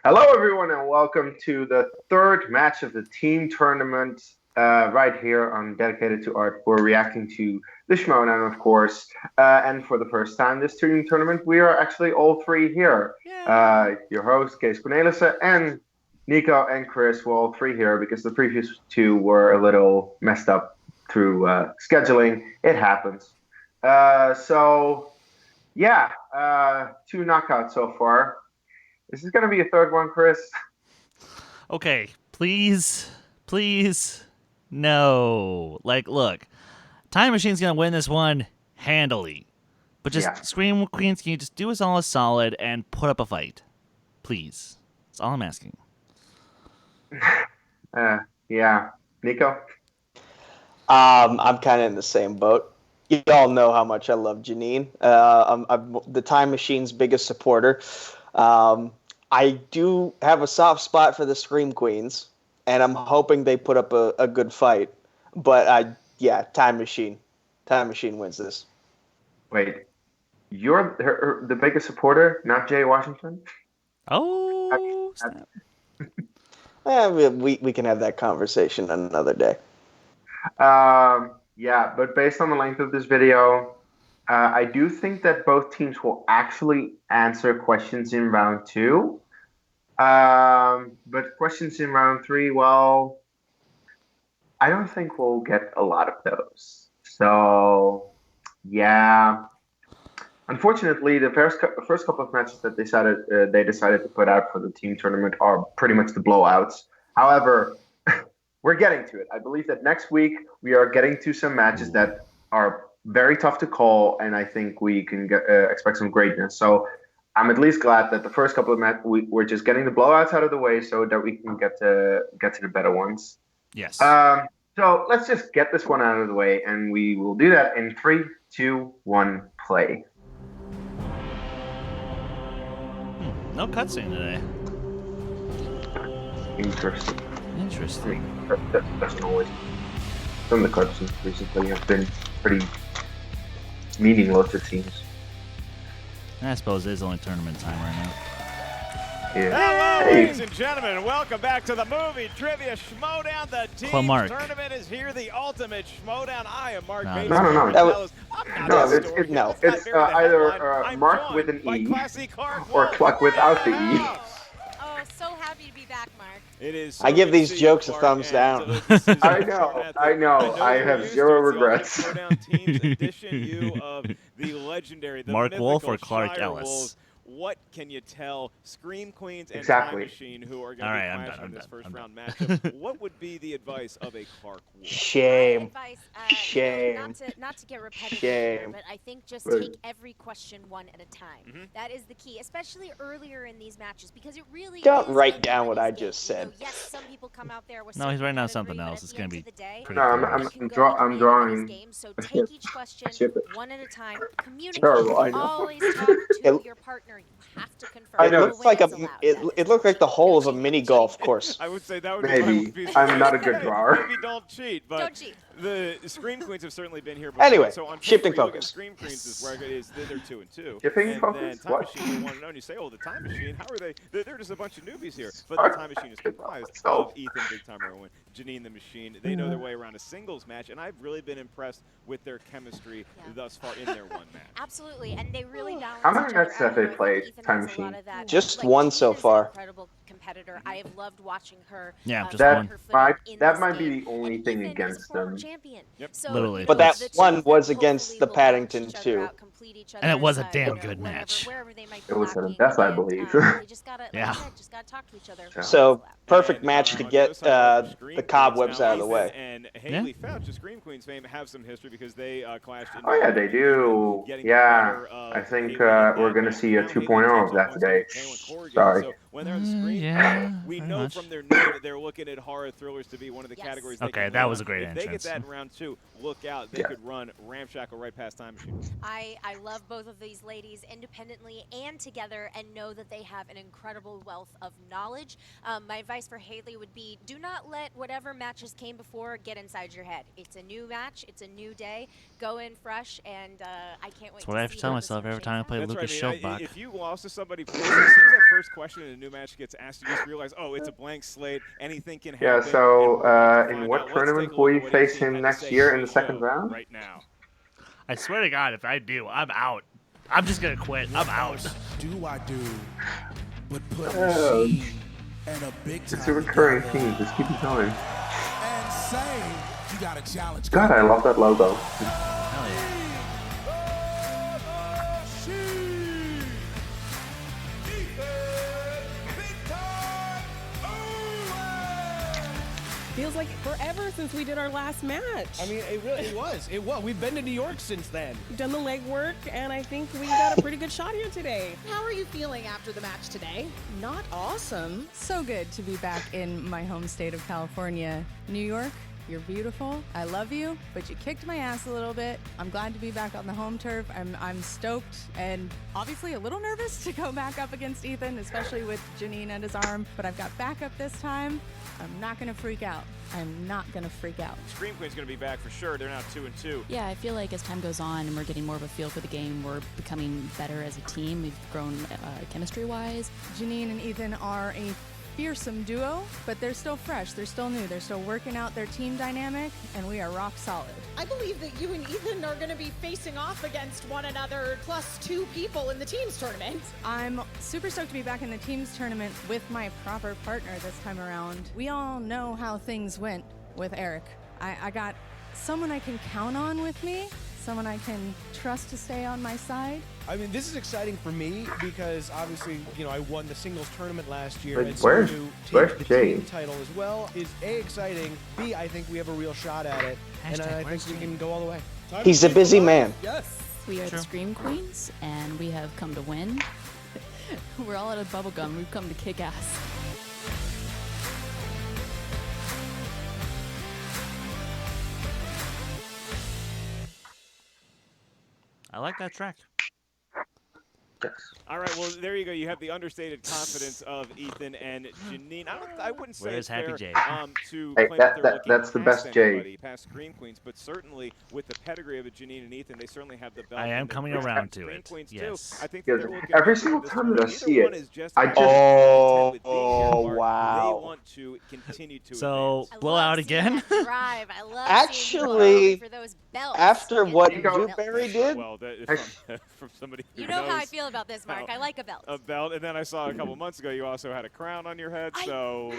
Hello, everyone, and welcome to the third match of the team tournament. Right here on Dedicated to Art, we're reacting to the Schmoedown, of course. And for the first time this team tournament, we are actually all three here. Your host, Kees Cornelissen, and Nico and Chris were all three here because the previous two were a little messed up through scheduling. It happens. Two knockouts so far. Is this going to be a third one, Chris? Okay, please, no. Look, Time Machine's going to win this one handily. But just, Scream Queens, can you just do us all a solid and put up a fight? Please. That's all I'm asking. Yeah. Nico? I'm kind of in the same boat. You all know how much I love Janine. I'm the Time Machine's biggest supporter. I do have a soft spot for the Scream Queens, and I'm hoping they put up a good fight. But Time Machine. Time Machine wins this. Wait, you're the biggest supporter, not Jay Washington? Oh, we can have that conversation another day. But based on the length of this video, I do think that both teams will actually answer questions in round 2. But questions in round 3, well, I don't think we'll get a lot of those. So, yeah. Unfortunately, the first couple of matches that they decided to put out for the team tournament are pretty much the blowouts. However, we're getting to it. I believe that next week we are getting to some matches that are very tough to call, and I think we can expect some greatness. So I'm at least glad that the first couple of matches we're just getting the blowouts out of the way, so that we can get to the better ones. Yes. So let's just get this one out of the way, and we will do that in 3, 2, 1, play. No cutscene today. Interesting. Interesting. Doesn't always. Some of the cutscenes recently have been pretty meaningless, it seems. I suppose it is only tournament time right now. Yeah. Hello, ladies and gentlemen. Welcome back to the movie trivia Schmoedown. The team tournament is here. The ultimate Schmoedown. I am Mark Bates. No. It's either Mark with an E or Cluck without the E. Oh, so happy to be back, Mark. It is. I give these jokes a thumbs down. I know. I have zero regrets. Team's edition, you of the legendary, the Mark Wolf or mythical Clark Shire Ellis? Wolves. What can you tell Scream Queens and Exactly. Time Machine, who are going to be clashing in this first round matchup? What would be the advice of a Clark Wolf? Shame. My advice, Shame. not to get repetitive Shame. here, but I think just take every question one at a time. That is the key, especially earlier in these matches, because it really Don't is write down what I anybody's just game. said. You know, yes, some people come out there with No, he's writing down certain something pedigree, else. but It's at going the to end be of the day, pretty I'm drawing. game, so take each question one at a time. Communicate. Terrible, I know. Always talk to your partner. You have to confirm. I know. It looks like it looked like the whole of a mini golf course. I would say that would be Maybe. my piece. I'm not a good drawer. Maybe don't cheat, but Don't cheat. the Scream Queens have certainly been here before. Anyway, so on shifting paper, you look at focus. Scream Queens is where it is. They're 2-2. Shifting and focus? then Time What? Machine, they 1-0, and you say, oh, the Time Machine, how are they? They're just a bunch of newbies here. But the Time Machine is comprised of Ethan, Big Time Rowan, Janine the Machine. They know their way around a singles match, and I've really been impressed with their chemistry thus far in their one match. Absolutely, and they really balance. How many each other matches have out. they I think played, Ethan Time has a lot Machine? of that. Just Like, one Janine so is an far. incredible competitor. I have loved watching her. Yeah, just That one. might be the only And thing Ethan is a against former them. champion. Yep. So, Literally. But the that two one of was them against hopefully the will balance Paddington each other too. out, complete each And it was a other's, damn you know, good wherever- match. wherever they might be It was lacking, death, I and, believe. They just gotta, like Yeah. I said, just gotta talk to each other. So perfect And, match to on get the other side, Scream the Queens cobwebs now, out of the Ethan way. And Haley Fouch, of Scream Queens fame, have some history because they clashed in. Oh yeah, they do. Yeah, I think we're gonna see a 2.0 of that today. Sorry. So when they're on the screen, Yeah, we very know much. from their name that they're looking at horror thrillers to be one of the categories. They Okay, can that win was on. a great If they get entrance. that in round 2, look out. They could run ramshackle right past Time Machine. I love both of these ladies independently and together, and know that they have an incredible wealth of knowledge. My advice for Haley would be, do not let whatever matches came before get inside your head. It's a new match. It's a new day. Go in fresh, and I can't wait That's what to I have see to tell how this myself one every time I shakes play out. That's Lucas right. I mean, Schildbach. if you lost to somebody, it seems like first question in a new match gets asked, you just realize, oh, it's a blank slate. Anything can happen. Yeah, and so we're about to in find what out. Let's tournament take a will look you at what face ET him had to next say year for in the the second show round? right now. I swear to God, if I do, I'm out. I'm just gonna quit. I'm out. Do I do? But put a Oh, machine and a big time it's a recurring together theme. Just keep it going. and say you got a challenge. God, I love that logo. Hell yeah. Feels like forever since we did our last match. I mean, it really was. It was. We've been to New York since then. We've done the legwork, and I think we got a pretty good shot here today. How are you feeling after the match today? Not awesome. So good to be back in my home state of California. New York, you're beautiful. I love you, but you kicked my ass a little bit. I'm glad to be back on the home turf. I'm stoked and obviously a little nervous to go back up against Ethan, especially with Janine at his arm, but I've got backup this time. I'm not gonna freak out. I'm not gonna freak out. Scream Queen's going to be back for sure. They're now 2-2. Yeah, I feel like as time goes on and we're getting more of a feel for the game, we're becoming better as a team. We've grown chemistry-wise. Janine and Ethan are a fearsome duo, but they're still fresh, they're still new, they're still working out their team dynamic, and we are rock solid. I believe that you and Ethan are going to be facing off against one another plus 2 people in the teams tournament. I'm super stoked to be back in the teams tournament with my proper partner this time around. We all know how things went with Eric. I got someone I can count on with me, someone I can trust to stay on my side. I mean, this is exciting for me because obviously, you know, I won the singles tournament last year. Like, and where's- so to where's take the Jay? team title as well is A, exciting, B, I think we have a real shot at it, and I think we can go all the way. He's a busy man. Yes. We are the Scream Queens, and we have come to win. We're all out of bubblegum. We've come to kick ass. I like that track. Yes. All right, well, there you go. You have the understated confidence of Ethan and Janine. I wouldn't say Where's it's Happy fair Jay? To Hey, claim that they're looking that's the past best Jay. anybody, past Scream Queens, but certainly with the pedigree of Janine and Ethan, they certainly have the belt. I am and the coming reach. around to Scream it. Queens Yes. too. I think Because they're looking every at single this time that I tournament. see Neither it, one is just I as just- content with being here, Oh, Mark. wow. They want to continue to So, advance. blowout again? Drive. I love Actually, for those belts. After Get what those belts. Dewberry did, Well, that, from somebody who You know how I knows feel about this, Mark. I like a belt. a belt, and then I saw a couple months ago you also had a crown on your head, so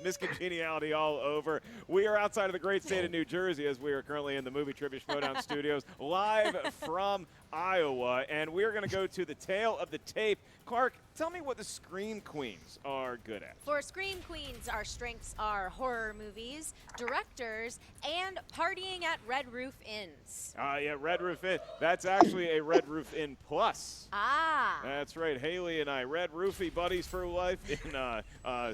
miscongeniality all over. We are outside of the great state of New Jersey as we are currently in the Movie Trivia Schmoedown studios, live from Iowa, and we're going to go to the tail of the tape. Clark, tell me what the Scream Queens are good at. For Scream Queens, our strengths are horror movies, directors, and partying at Red Roof Inns. Yeah, Red Roof Inn. That's actually a Red Roof Inn Plus. Ah. That's right. Haley and I, Red Roofie buddies for life in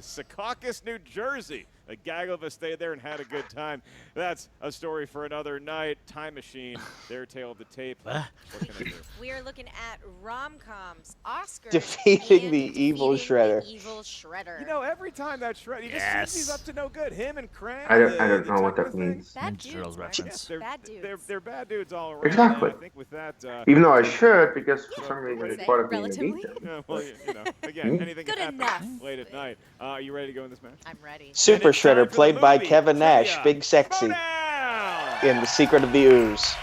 Secaucus, New Jersey. A gaggle of us stayed there and had a good time. That's a story for another night. Time Machine, their tail of the tape. What can I do? We are looking at rom-coms, Oscars, Defeating and the evil defeating Shredder. The evil Shredder. You know, every time that Shredder, you just see he's up to no good. Him and Krang. I don't know what that means. Bad Ninja dudes, Turtles Mark. reference. They're, Bad dudes. They're bad dudes all around. Exactly. And I think with that, Even though I should, because for some reason Say it's part of being a relatively. vegan. well, you know, again, anything Good can enough. happen late at night. Are you ready to go in this match? I'm ready. Super And it's time Shredder, for the played by movie Kevin Nash, trivia. Big Sexy, Schmoedown! in The Secret of the Ooze.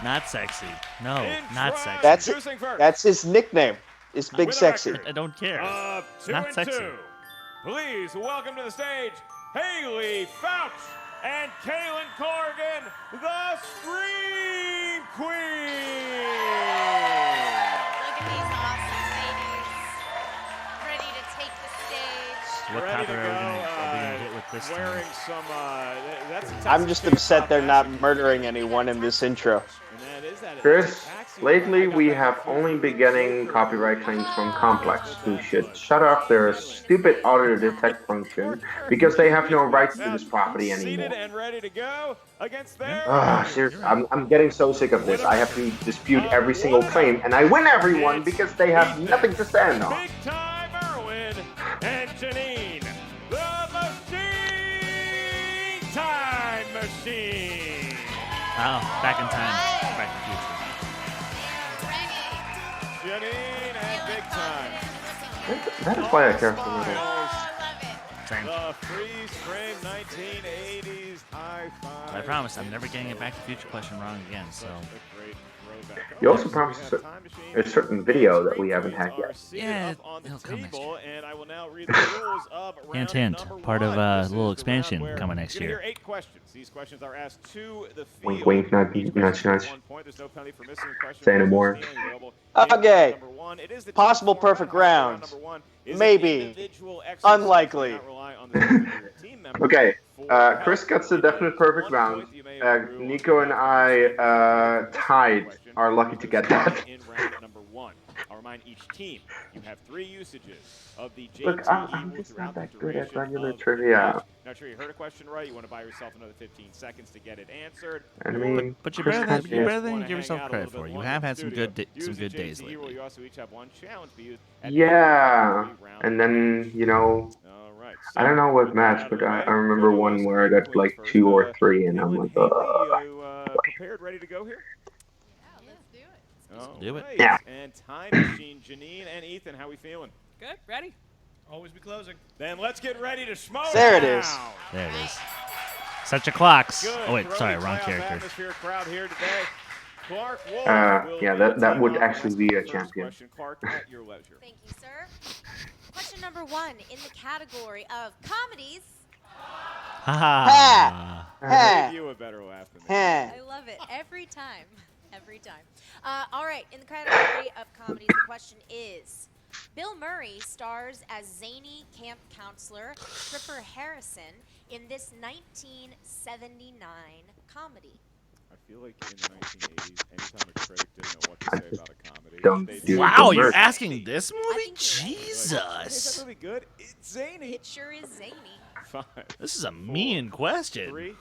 Not sexy. No, not sexy. That's it. Introducing first. That's his nickname. It's Big With a Sexy. record I don't care. Two Not and sexy. two. Please welcome to the stage Haley Fouch and Kaylin Corrigan, the Scream Queen. Look at these awesome ladies, ready to take the stage. What Ready to copyright are we gonna go, hit with this wearing time? some, that's a I'm Texas just hip-hop upset they're not fashion. murdering anyone in this intro. And that is that Chris, taxi. lately I got we that have from only been Food getting Broker. copyright claims from Complex, who should shut off their stupid auto detect function because they have no rights to this property Seated anymore. and ready to go against their Seriously, I'm getting so sick of this. I have to dispute every single claim, and I win every one because they have nothing to stand on. Big Time Irwin and Janine, the Machine Time Machine. Oh, back in time. Right. Back in the future. Janine and Big Time. That is why I care so little. Same. The freeze frame 1980s high five. I promise I'm never getting a Back to the Future question wrong again. So. You also promised a certain video that we haven't had yet. Yeah, it'll come next year. And I will now read the rules of round Hint. Part of a little expansion coming next year. Here 8 questions. These questions are asked to the Wink, field. wink, nudge, nudge. There's no penalty for missing a question. Say no more. Okay. Possible perfect round. Maybe. Unlikely. Okay. Chris gets the definite perfect round. Nico and I tied are lucky to get that. In round number 1. I'll remind each team you have 3 usages of the JTE Look, I'm just not that good at regular trivia. Not sure you heard a question right. You want to buy yourself another 15 seconds to get it answered. I mean, but you're better than you give yourself credit for. You have had some good days lately. You also each have 1 challenge to use. Yeah, and then I don't know what match, but I remember one where I got like 2 or 3, and I'm like, prepared, ready to go here? Do it. Yeah. And Time Machine, Janine and Ethan, how we feeling? Good, ready? Always be closing. Then let's get ready to Schmoedown. There it is. There it is. Set your clocks. Good. Oh wait, sorry, wrong Playoff character. Atmosphere crowd here today. Clark Wolf yeah, that would actually be a champion. Question, Clark, at your leisure. Thank you, sir. Question number 1 in the category of comedies. Ha ha. Give you a better laugh than me. I love it every time. Every time. All right, in the category of comedies, the question is: Bill Murray stars as zany camp counselor Tripper Harrison in this 1979 comedy. I feel like in the 1980s, anytime a critic didn't know what to say about a comedy, don't do Wow, it. you're asking this movie? Is Jesus. that really good? It's zany. It sure is zany. 5. This is a mean question. 3,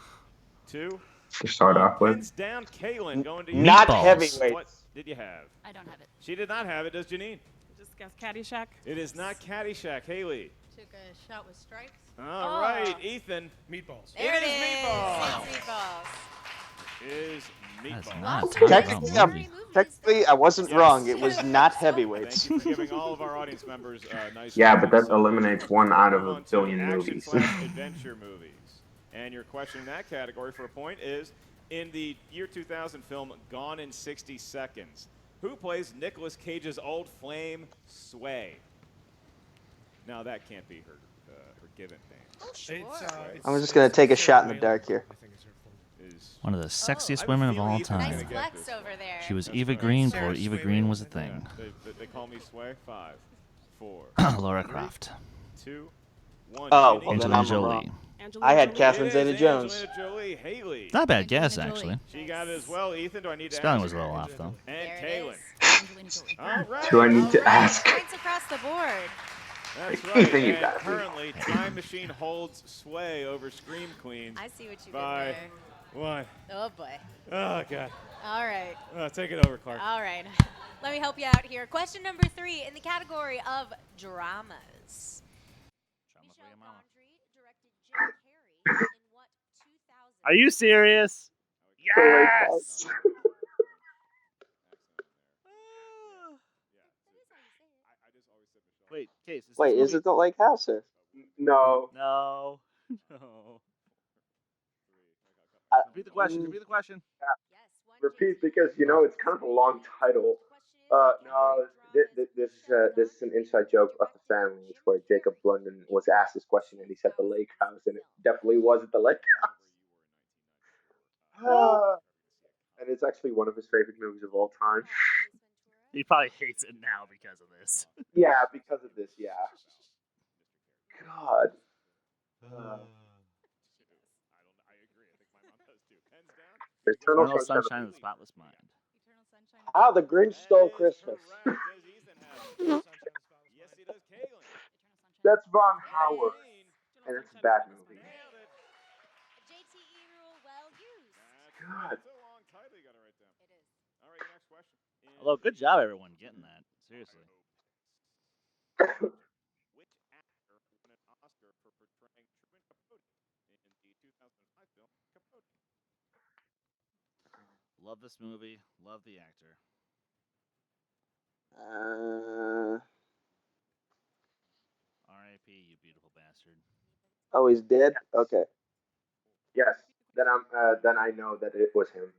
2. To start off with. Hands down, Kaylin going to you. Not Meatballs. heavyweight. What did you have? I don't have it. She did not have it. Does Janine? Just guess Caddyshack. It is not Caddyshack. Haley. Took a shot with stripes. All right, Ethan. Meatballs. There it is. Meatballs. It's meatballs. Is That's Meatballs. not Technically, I wasn't wrong. It was not heavyweights. Thank you for giving all of our audience members nice. Yeah, but that eliminates 1 out of a billion movies. Action/adventure movies. And your question in that category for a point is: in the year 2000 film Gone in 60 Seconds, who plays Nicolas Cage's old flame, Sway? Now that can't be her given name. Oh, sure. I'm just going to take a shot in the dark here. One of the sexiest women of all Nice time. flex over there. She was Eva Green before Eva Green was a thing. They call me Sway. 5, 4, Laura Croft. 2, 1. Oh, well, then Angelina I'm Jolie. wrong. I had Catherine Zeta-Jones. Jolie, Haley. Not a bad guess, Angelina actually. She got it as well. Ethan, do I need to Spelling ask? was a little off, though. And There it Kaylin. is. Angelina Jolie. All right. Do I need to ask? Points across the board. That's Ethan, right. you And got it. currently, Time Machine holds sway over Scream Queen. I see what you did By there. 1. Oh boy. Oh, God. All right. Take it over, Clark. All right. Let me help you out here. Question number 3 in the category of dramas. Michel Gondry directed Jim Carrey in what 2000? Are you serious? Yes! Wait, Case. Wait, is it the Lake House or? No. No. No. Repeat the question. Repeat the question. Yes, one Repeat, because it's kind of a long title. No, this is an inside joke of the family. It's where Jacob London was asked this question and he said the lake house, and it definitely wasn't the lake house. And it's actually one of his favorite movies of all time. He probably hates it now because of this. Yeah, because of this, yeah. God. Eternal Sunshine of the Spotless Mind. How the Grinch Stole Christmas. That's Von Howard, and it's a bad movie. JTE rule well used. God. Although, good job, everyone, getting that. Seriously. Which actor won an Oscar for portraying Truman Capote in the 2005 film Capote? Love this movie. Love the actor. you beautiful bastard. Oh, he's dead. Okay. Yes. Then I know that it was him.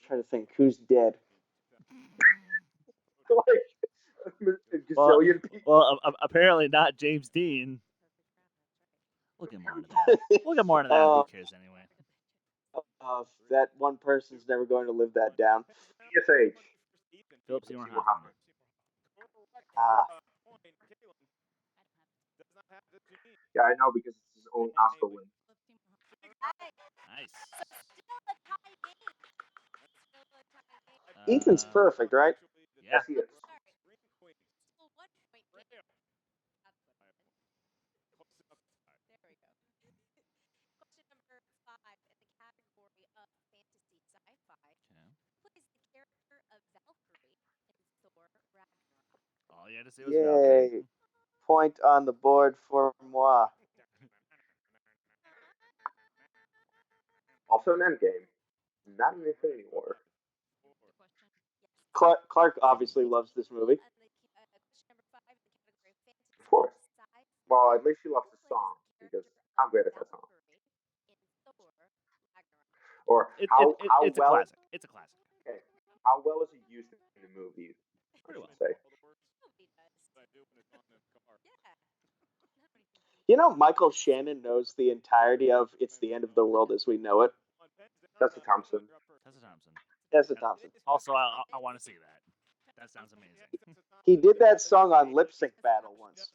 Trying to think who's dead. Like a gazillion people. Well, apparently not James Dean. We'll get more into that. We'll get more into that. Who cares anyway? That one person's never going to live that down. PSH. Philip Seymour Seymour Hoffman. Ah. Yeah, I know because it's his own Oscar win. Nice. Ethan's perfect, right? Yeah. Yes, he is. Question number 5 in the category of fantasy sci-fi. Who plays the character of Valkyrie in Thor Ragnarok? All you had to say was Valkyrie. Yay. Point on the board for moi. Also an Endgame. Not an Infinity War. Clark obviously loves this movie. Question number 5 in the category of fantasy Of course. sci-fi. Well, at least she loves the song because I'm great at that song. Or how it's well? a classic. It's a classic. Okay, how well is it used in the movie? I should say. You know, Michael Shannon knows the entirety of "It's the End of the World as We Know It." Tessa Thompson. Tessa Thompson. Also, I want to see that. That sounds amazing. He did that song on Lip Sync Battle once.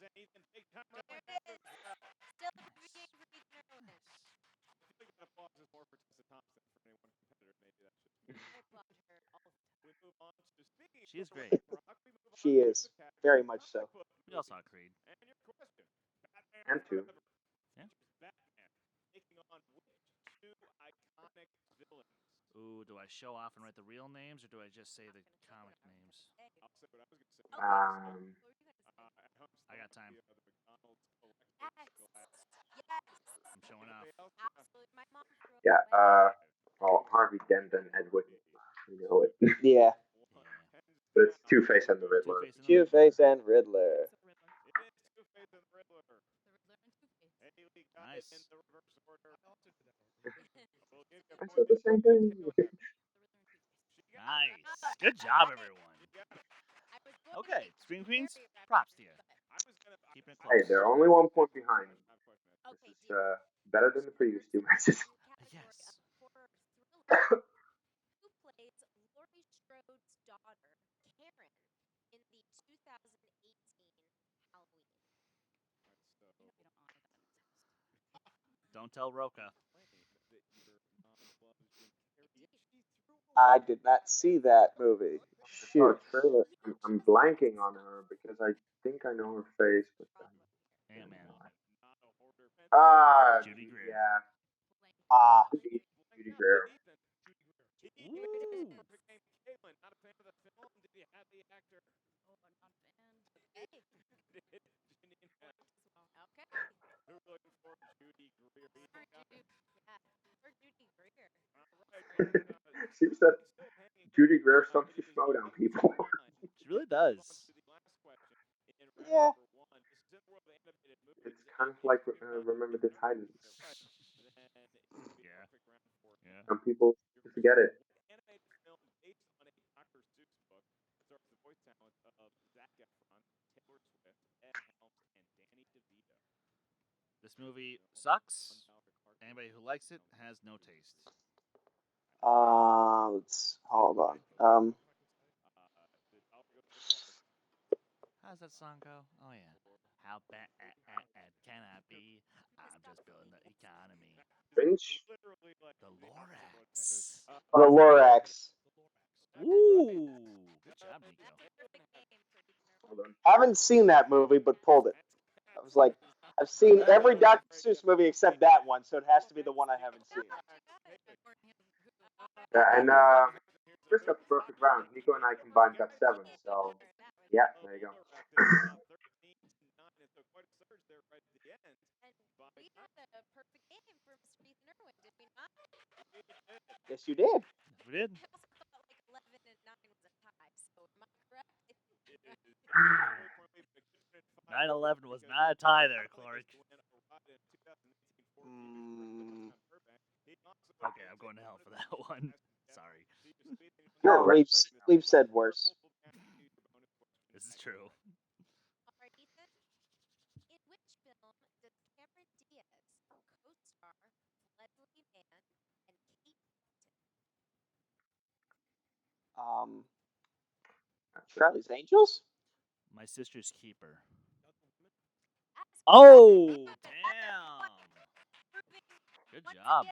She is great. She is. Very much so. We all saw Creed. And 2. Yeah. Ooh, do I show off and write the real names, or do I just say the comic names? I got time. I'm showing off. Yeah. Harvey Dent and Edwin. You know it. Yeah. But it's Two-Face and the Riddler. Two-Face and Riddler. Nice. I said the same thing. Nice. Good job, everyone. Okay, Scream Queens, props to you. Keeping it close. Hey, they're only 1 point behind. This is better than the previous 2 matches. Yes. Who plays Laurie Strode's daughter, Karen, in the 2018 Halloween? Don't tell Roka. I did not see that movie. Shoot. I'm blanking on her because I think I know her face, but Ant-Man. Judy Greer. Yeah. Judy Greer. Ooh. Seems that Judy Greer sung to Schmoedown people. She really does. Yeah. It's kind of like Remember the Titans. Yeah. Some people forget it. This movie sucks. Anybody who likes it has no taste. Let's hold on. How does that song go? Oh yeah. How bad can I be? I'm just building the economy. Finch? The Lorax. The Lorax. Ooh. Good job, Nico. Hold on. Haven't seen that movie, but pulled it. I was like, I've seen every Dr. Seuss movie except that one, so it has to be the one I haven't seen. Yeah, and Chris got the perfect round. Nico and I combined got 7, so yeah, there you go. We had a perfect game for Mr. Ethan Irwin, did we not? Yes, you did. We did. I also thought like 11 and 9 was a tie, so am I correct? 9/11 was not a tie there, Clark. Okay, I'm going to hell for that one. Sorry. No, we've said worse. This is true. All right, Ethan. In which film does Cameron Diaz co-star Leslie Mann and Kate Charlie's Angels? My Sister's Keeper. Oh, damn. Good job.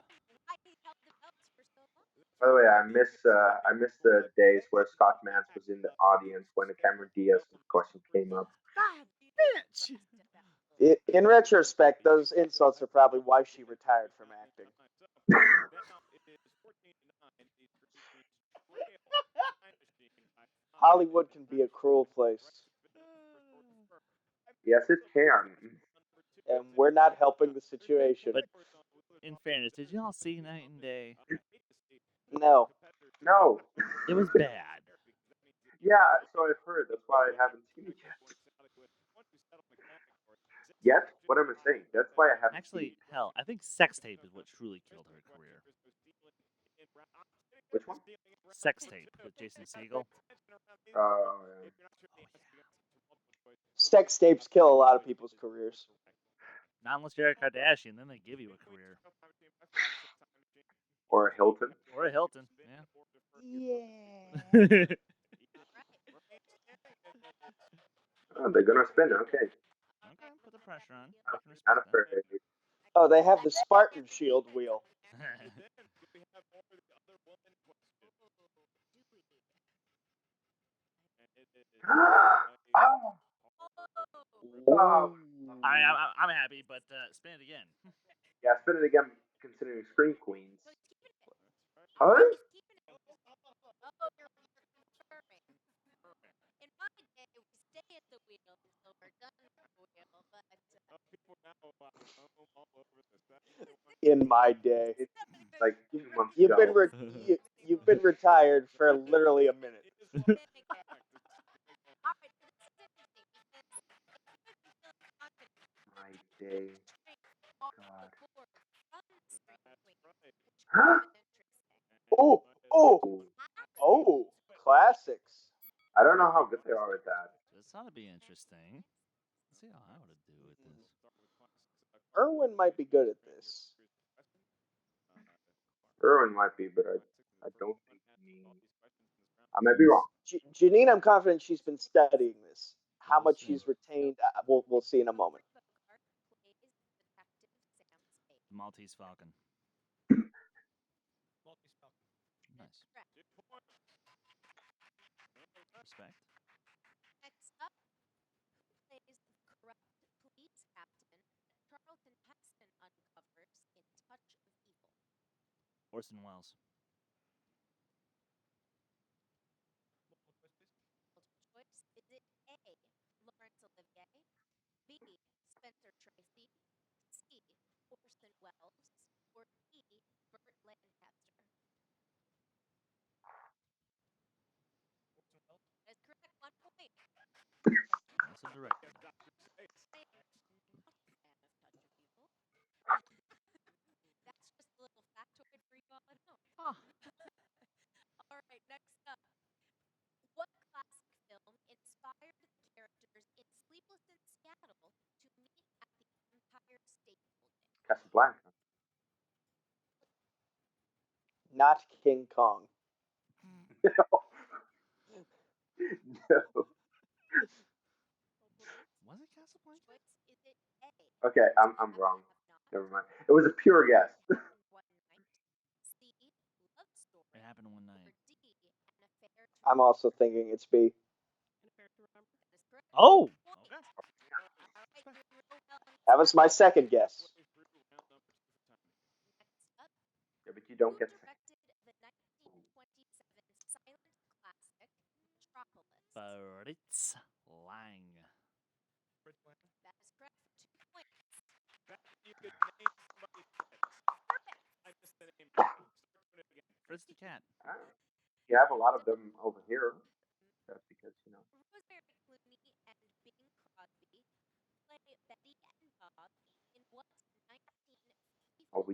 By the way, I miss the days where Scott Mance was in the audience when the Cameron Diaz question came up. Bitch. In retrospect, those insults are probably why she retired from acting. Hollywood can be a cruel place. Yes, it can. And we're not helping the situation. But in fairness, did y'all see Night and Day? No. No. It was bad. Yeah, so I've heard. That's why I haven't seen it yet. Yet? What am I saying? That's why I haven't seen it. Actually, hell, I think Sex Tape is what truly killed her career. Which one? Sex Tape with Jason Segel. Oh, yeah. Sex tapes kill a lot of people's careers. Not unless you're a Kardashian, then they give you a career. Or a Hilton. Or a Hilton, Yeah. Oh, they're gonna spin it. Okay. Okay, put the pressure on. Not afraid. Oh, they have the Spartan Shield wheel. Oh. I'm happy, but spin it again. Yeah, spin it again. Considering Scream Queens. Huh? In my day, we stay at the wheel until we're done with the wheel, but In my day. Like 2 months You've ago. you've been retired for literally a minute. My day. God. Oh, classics. I don't know how good they are at that. This ought to be interesting. Let's see how I would do with this. Erwin might be good at this. Erwin might be, but I don't think me. I might be wrong. Janine, I'm confident she's been studying this. How much she's retained, we'll see in a moment. The Maltese Falcon. Nice. Respect. next up, who plays the corrupt police captain that Charlton Heston uncovers in Touch of Evil? Orson Welles. Multiple choice. Is it A, Laurence Olivier, B, Spencer Tracy, C, Orson Welles, or D, Burt Lancaster? That's correct. 1 point. Also directed. That's just a little factoid for you all at home. All right, next up. What classic film inspired the characters in Sleepless in Seattle to meet at the Empire State Building? Casablanca. Not King Kong. No. Was it Casablanca? Is it A? Okay, I'm wrong. Never mind. It was a pure guess. C, Love Story. It happened one night. Or D, An Affair to I'm also thinking it's B. Oh! Okay. That was my second guess. Yeah, but you don't get directed the 1927 silent classic Metropolis. Fritz Lang. That is correct for 2 points. Fritz the cat. You have a lot of them over here. That's because, Rosemary Clooney Oh,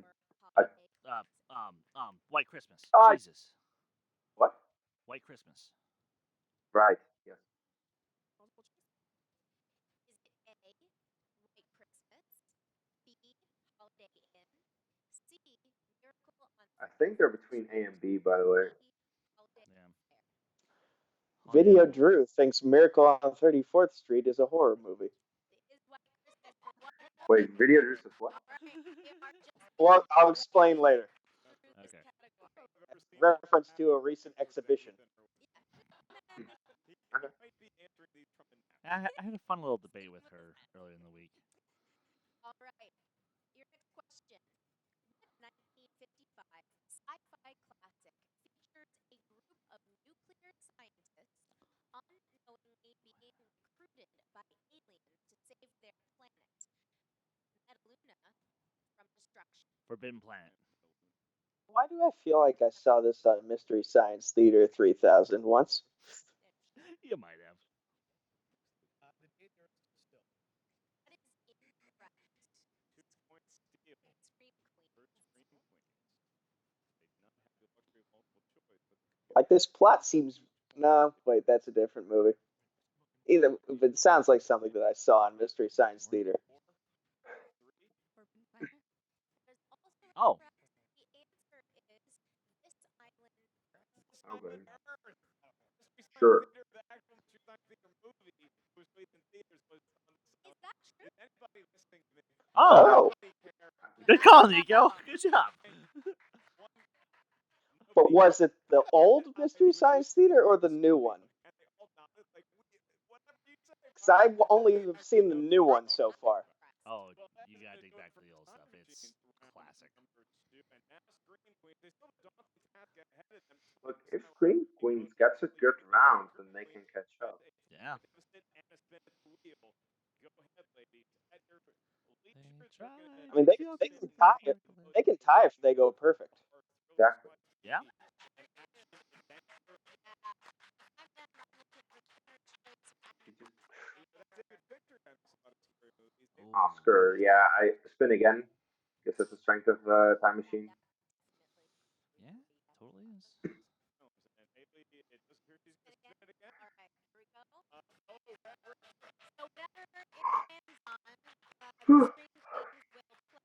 White Christmas. Uh, Jesus. what? White Christmas. Right. Yes. I think they're between A and B, by the way. Yeah. Video Drew thinks Miracle on 34th Street is a horror movie. Wait, Video Juice is what? Well, I'll explain later. Okay. Reference to a recent exhibition. Okay. I had a fun little debate with her earlier in the week. All right. Your next question. What 1955 sci-fi classic features a group of nuclear scientists unknowingly being recruited by aliens to save their planet, Metaluna, from destruction? Forbidden Planet. Why do I feel like I saw this on Mystery Science Theater 3000 once? You might have. That is incorrect. 2 points steal. Scream Queen. First Scream Queens. They did not have the luxury of multiple choice. Like this plot seems. No, wait, that's a different movie. Either, but it sounds like something that I saw on Mystery Science Theater. Oh. The answer is this island. Okay. Sure. The actual movie was released in theaters was on Is that true? Is anybody listening to me? Oh. Good call, Nico. Good job. But was it the old Mystery Science Theater or the new one? Because I've only seen the new one so far. Oh, you gotta dig back to the old stuff. It's classic. Look, if Scream Queens gets a good round, then they can catch up. Yeah. I mean, they can tie it. They can tie if they go perfect. Exactly. Yeah. Oscar, yeah, I spin again. Guess that's the strength of Time Machine. Yeah, totally is. So whether it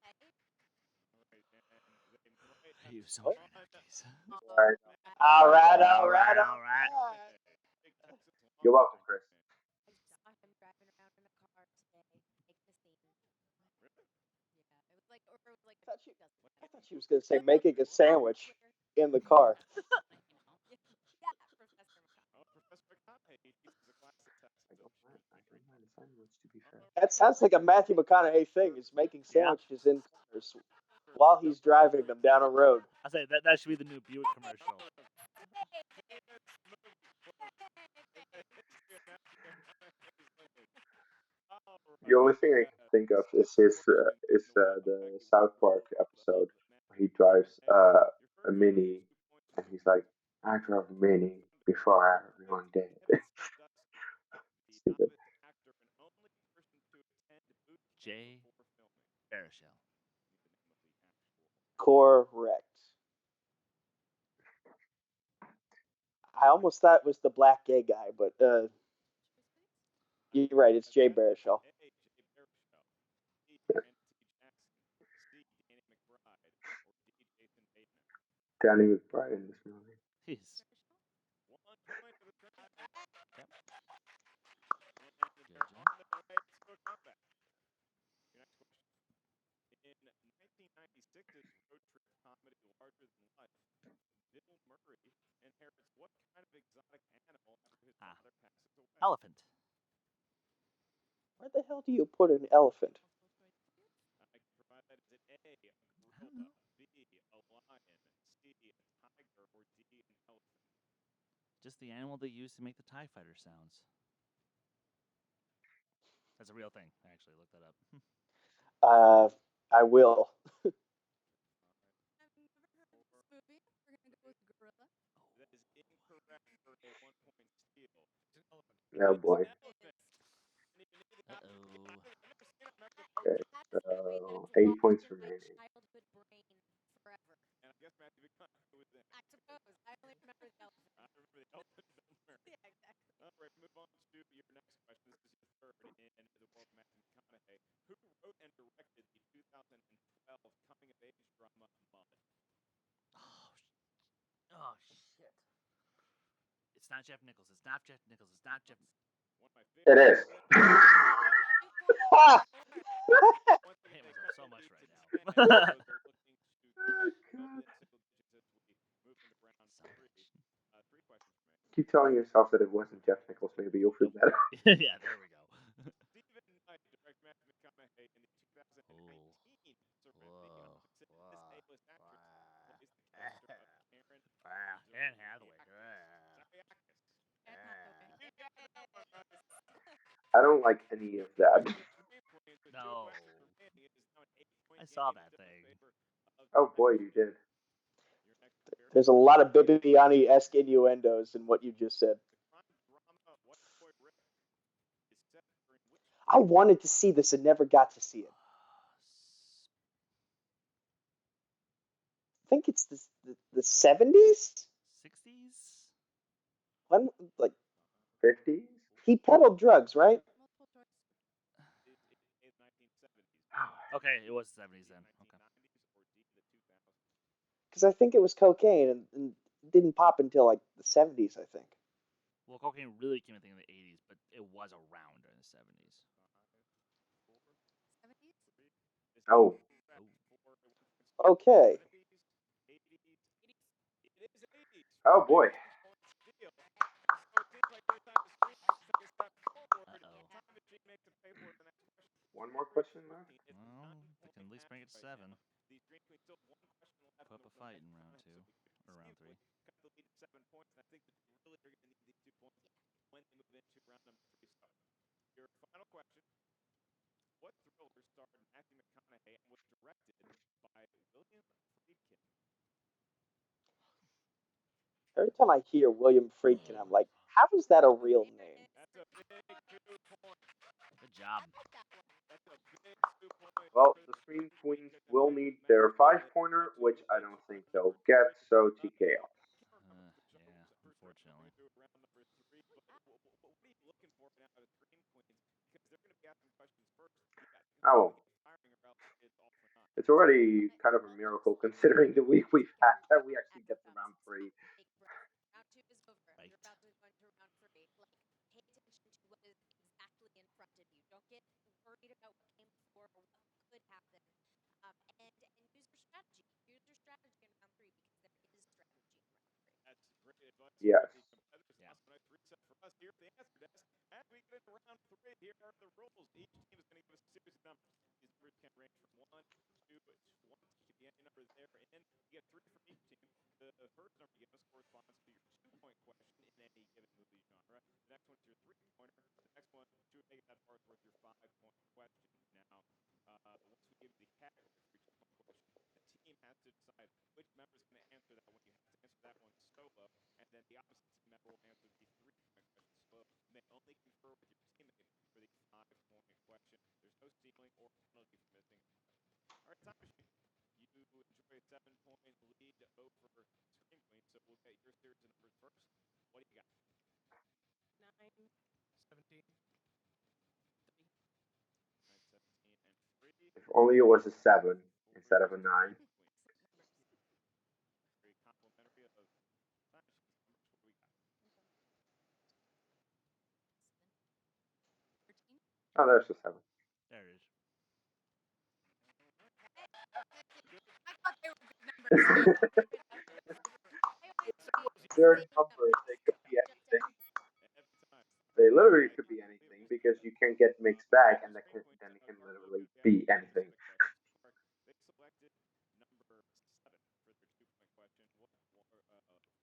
lands on Scream Queens will play. You so nutcase. All right. You're welcome, Chris. I saw him driving around in a car today, making a scene. Yeah, it was like, or it was like. I thought she was going to say making a sandwich in the car. Yeah, Professor McConaughey. I don't mind a sandwich, to be fair. That sounds like a Matthew McConaughey thing, is making sandwiches in cars while he's driving them down a road. I say that should be the new Buick commercial. The only thing I can think of is the South Park episode where he drives a Mini, and he's like, "I drove a Mini before everyone did." Stupid. Jay Baruchel. Correct. I almost thought it was the black gay guy, but you're right. It's Jay Baruchel. Danny McBride in this movie. He's. In 1996's road trip comedy Larger Than Life, Bill Murray inherits what kind of exotic animal after his father passes away? Elephant. Where the hell do you put an elephant? I can provide that. Is it A, a gorilla, B, a lion, C, a tiger, or D, an elephant? Just the animal they use to make the TIE fighter sounds. That's a real thing. I actually looked that up. I will. That is incorrect for a 1-point steal. Oh boy. Uh-oh. Okay. So 8 points remaining. Childhood brain forever. And I guess Matthew McConaughey was in. I suppose. I only remember the elephant. I remember the elephant somewhere. Yeah, exactly. All right, move on to your next question. This is your third in the world of Matthew McConaughey. Who wrote and directed the 2012 coming-of-age drama Mud? Oh, shit. It's not Jeff Nichols. It's not Jeff Nichols. It's not Jeff. One of my It favorites. is. I hate myself so much right now. Keep telling yourself that it wasn't Jeff Nichols. Maybe you'll feel better. Yeah, there we go. Stephen Knight directed Matthew McConaughey in the 2019 Whoa. This A-list actress plays the character of Karen Anne Hathaway. I don't like any of that. No. I saw that thing. Oh boy, you did. There's a lot of Bibiani-esque innuendos in what you just said. I wanted to see this and never got to see it. I think it's the 70s? 60s? When, like 50s? He peddled drugs, right? Okay, it was the 70s then. Okay. Because I think it was cocaine and didn't pop until like the 70s, I think. Well, cocaine really came, I think, in the 80s, but it was around during the 70s. Oh. Okay. Oh boy. One more question left? Well, they can at least bring it to 7. Put up a fight in round 2 or round 3. Cut the lead to 7 points, and I think that really they're going to need these 2 points when they move into round number 3. So, your final question: what thriller starred Matthew McConaughey and was directed by William Friedkin? Every time I hear William Friedkin, I'm like, how is that a real name? That's a big 2 point. Good job. That's a big 2 point. Well, the Scream Queens will need their 5-pointer, which I don't think they'll get, so TKO. Yeah, unfortunately. Round number 3. But what are you looking for now out of Scream Queens? Because they're going to be asking questions first. Oh. It's already kind of a miracle considering the week we've had that we actually get to round 3. Round 2 is over. Right. You're about to go into round 3. Like, pay attention to what is exactly in front of you. Don't get worried about what came before or what could happen. And use your strategy. Use your strategy in round 3 because there is strategy in round 3. That's great advice. Yes. Yeah. Nice reset for us here at the answer desk. As we get into round 3, here are the rules. Each team is going to give us a series of numbers. These numbers can range from 1 to 20. Keep the any number there, and you get 3 from each team. The first number you give us corresponds to your 2-point question in any given movie genre. The next one's your 3-pointer. The next one, to make that part worth your 5-point question. Now, once we give the category for your 2-point question, the team has to decide which member is going to answer that one. You have to answer that one solo, and then the opposite team member will answer the 3-point question solo. You may only confer with your teammate for the 5-point question. There's no stealing or penalty for missing. All right, Time Machine. You enjoy a 7-point lead over Scream Queen, so we'll get your series of numbers first. What do you got? 9, 17, 3. 9, 17, and 3. If only it was a 7 instead of a 9. Very complimentary of Time Machine's numbers. What do we got? 13. Oh, there's a 7. There it is. I thought they were good numbers. They're numbers. They could be anything. They literally could be anything because you can get mixed bag and then it can literally be anything. They selected number 7 for their 2-point question.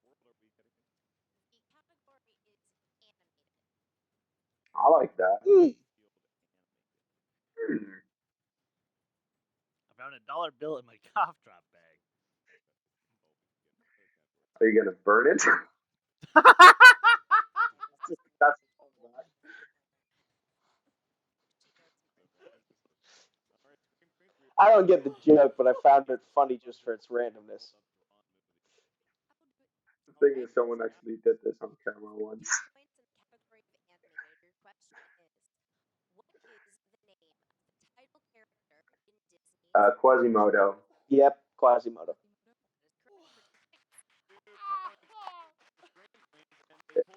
What world are we getting into? The category is animated. I like that. I found a $1 bill in my cough drop bag. Are you gonna burn it? That's all that. All right, Scream Queens, I don't get the joke, but I found it funny just for its randomness. The thing is, someone actually did this on camera once. Points in the category of animated. Your question is, what is the name of the title character in Disney's Quasimodo. Yep, Quasimodo.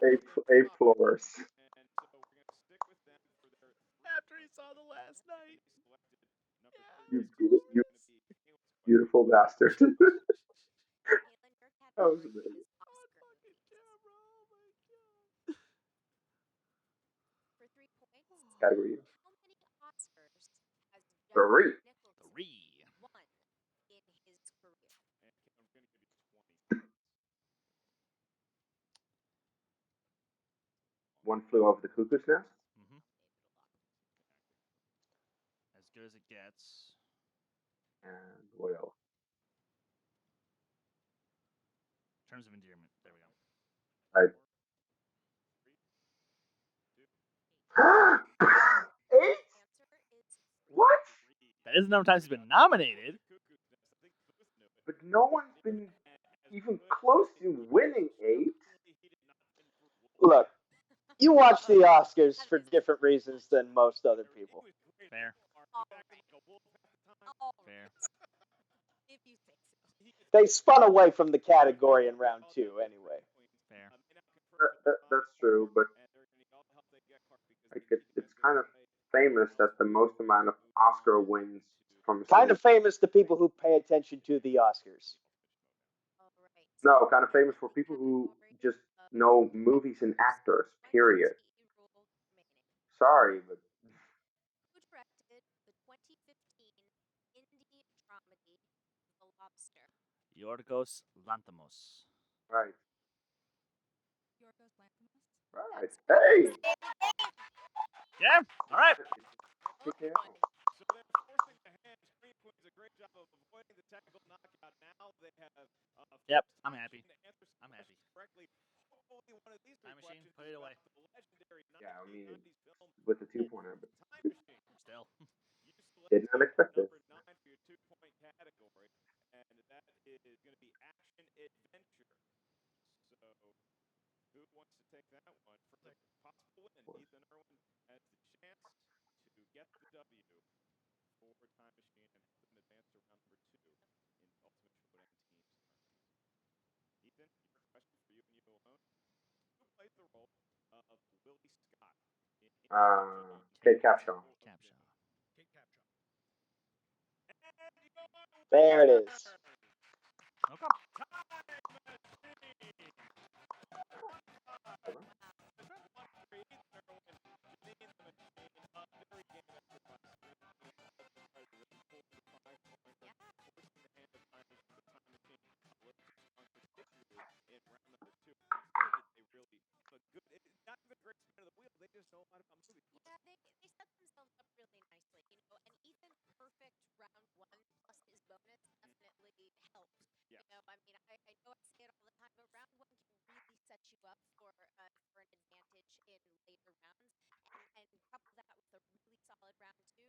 Eight floors. After he saw the last night. You beautiful bastard. That was amazing. For 3 points, Category. how many Oscars has Jack 3. Nicholson 3. won in his career? One Flew Over the Cuckoo's Nest. Mm-hmm. As good as it gets. And what else? Terms of endearment. There we go. Eight? What? That is the number of times he's been nominated. But no one's been even close to winning 8. Look, you watch the Oscars for different reasons than most other people. Fair. Fair. If you say so. They spun away from the category in round 2 anyway. Fair. That's true, but like it's kind of famous that the most amount of Oscar wins from a Kind of famous to people who pay attention to the Oscars. No, kind of famous for people who just know movies and actors, period. Sorry, but Who directed the 2015 indie dramedy The Lobster? Yorgos Lanthimos. right. Yorgos Lanthimos. Right. Hey! Yeah. All right. Okay. So they're forcing the hand. Screen Queen's a great job of avoiding the technical knockout. Now they have. Yep. I'm happy. I'm happy. Correctly. Hopefully, one of these Time machine. questions Put it away. the legendary Yeah, I mean, 1990s film with the 2-pointer, but Time Machine. Still. You did not expect this. number 9 for your 2-point category, and that is going to be action adventure. So, who wants to take that one for the possible win? Ethan Irwin has the chance to get the W for Time Machine and have them advance to round number 2 in Ultimate Schmoedown Teams tournament. Ethan, your question for you and you alone: who played the role of Willie Scott in Kate Capshaw. Capshaw. There it is. Okay. In round number 2, they really have a good, not even a great spin of the wheel. They just know a lot about movies. Yeah, they set themselves up really nicely, and Ethan's perfect round 1 plus his bonus definitely helped. Yeah. I mean, I know I say it all the time, but round 1 can really set you up for an advantage in later rounds, and couple that with a really solid round 2,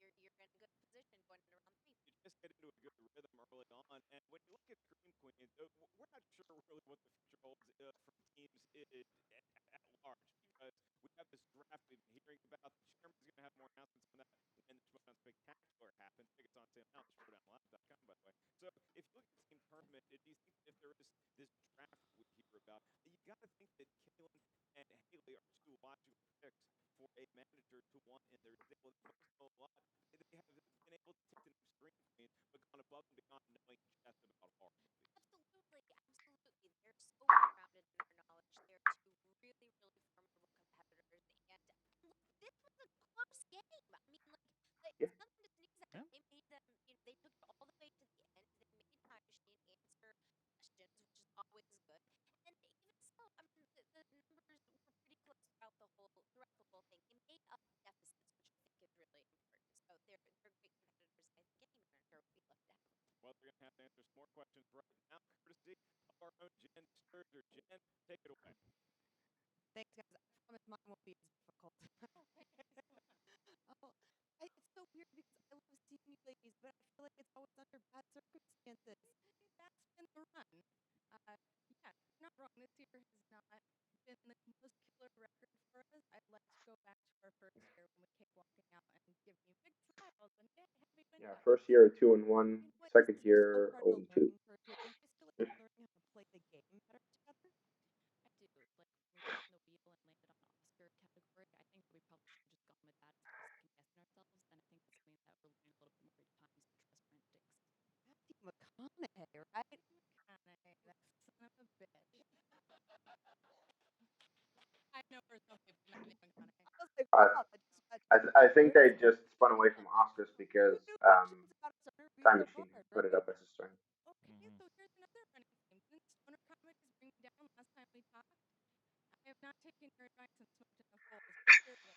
you're in a good position going into round 3. You just get into a good rhythm early on, and when you look at Screen Queens, we're not sure really what the future holds from teams at large, because we have this draft we've been hearing about. The chairman's going to have more announcements on that when the Schmoedown Spectacular happens. Tickets on sale now at schmoedownlive.com, by the way. So if you look at the team tournament, do you think if there is this draft we hear about, you got to think that Kalen and Haley are 2 logical picks for a manager to want in there. They both know a lot. They have been able to take the name Screen Queen, but gone above and beyond knowing just about horror movies. Absolutely. They're so well-rounded in their knowledge. They're 2 really, really formidable competitors. And look, this was a close game. I mean, it's nothing to sneeze at. Yeah. They made them, they took it all the way to the end. They made Time Machine answer questions, which is always good. And even so, I mean, the numbers were pretty close throughout the whole thing. They made up deficits, which I think is really important. So they're great competitors. I think any manager would be lucky to have them. Well, they're going to have to answer some more questions right now, courtesy of our own Jen Sturger. Jen, take it away. Thanks, guys. I promise mine won't be as difficult. It's so weird because I love seeing you series, but I feel like it's always under bad circumstances. That's been the run. Yeah, not wrong. This year has not been the most killer record for us. I'd like to go back to our first year when we came walking out and giving you big smiles and happy win. Yeah, first year 2-1, second year 0-2. I feel like we're learning how to play the game better together. I do. Like, when we got in the wheel and landed on Oscar category, I think we probably should have just gone with that instead of second guessing ourselves. And I think that's something that we're learning a little bit more each time, is to trust our instincts. Matthew McConaughey, right? McConaughey, that son of a bitch. I know we're so big for Matthew McConaughey. I was like, wow, I think they just spun away from Oscars because Time Machine put it up as a strength. Okay, so here's another running theme. Didn't Stoner Comics bring down last time we talked? I have not taken your advice and smoked enough bowls, clearly.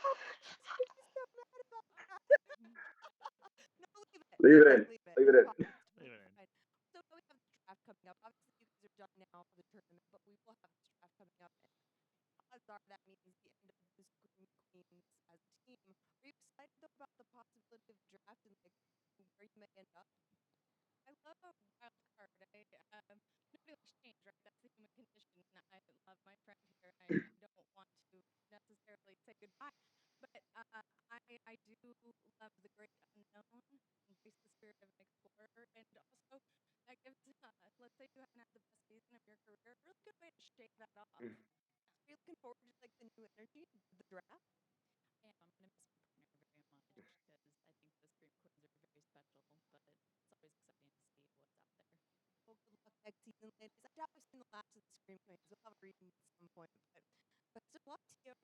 Oh, I'm so mad about that. No, Leave it in. Leave it in. So we have the draft coming up. Obviously, you guys are done now for the tournament, but we will have this draft coming up. And odds are that means the end of the Scream Queens as a team. Are you excited though about the possibility of draft and like where you may end up? I love a wild card. Nobody likes change, right? That's the human condition. I love my friend here. I don't want to necessarily say goodbye, but I do love the great unknown, embrace the spirit of an explorer, and also that gives, let's say you haven't had the best season of your career, a really good way to shake that off. Are you looking forward to like the new energy of the draft? Yeah, I'm gonna miss my partner very much because I think the Scream Queens are very special, but it's always exciting to see what's out there. Well, good luck next season, ladies. I doubt we've seen the last of the Scream Queens. We'll have a reading at some point, but best of luck to you.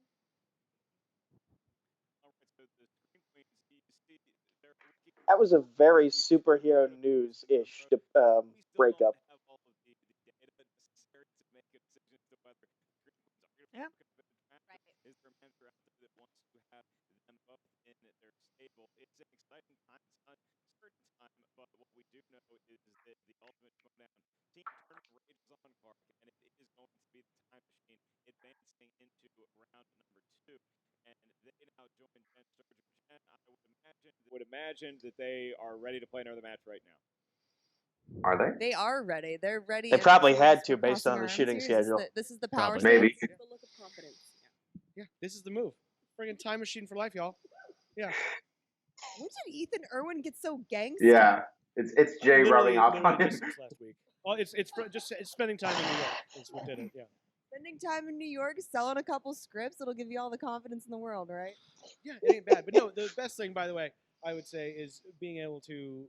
All right, so the Scream Queens, you see, they're looking. That was a very superhero news-ish breakup. Have all of the data necessary to make a decision as to whether Scream Queens are going to Yeah. right. Is there a manager out there that wants to have them both in their stable? It's an exciting time. It's uncertain time, but what we do know is that the ultimate Schmoedown team tournament rages on, Clark, and it is going to be the Time Machine advancing into round number 2. And they now join Jen Sturgeon. Jen, I would imagine that they are ready to play another match right now. Are they? They are ready. They're ready. They probably had to based on the shooting schedule. This is the power Probably. Maybe. stance. The look of confidence. Yeah, this is the move. Friggin' Time Machine for life, y'all. Yeah. When did Ethan Irwin get so gangsta? Yeah. It's Jay rubbing off on him. Just since last week. Oh, it's spending time in New York. Is what did it. Yeah. Spending time in New York, selling a couple scripts, it'll give you all the confidence in the world, right? Yeah, it ain't bad. But no, the best thing, by the way, I would say, is being able to,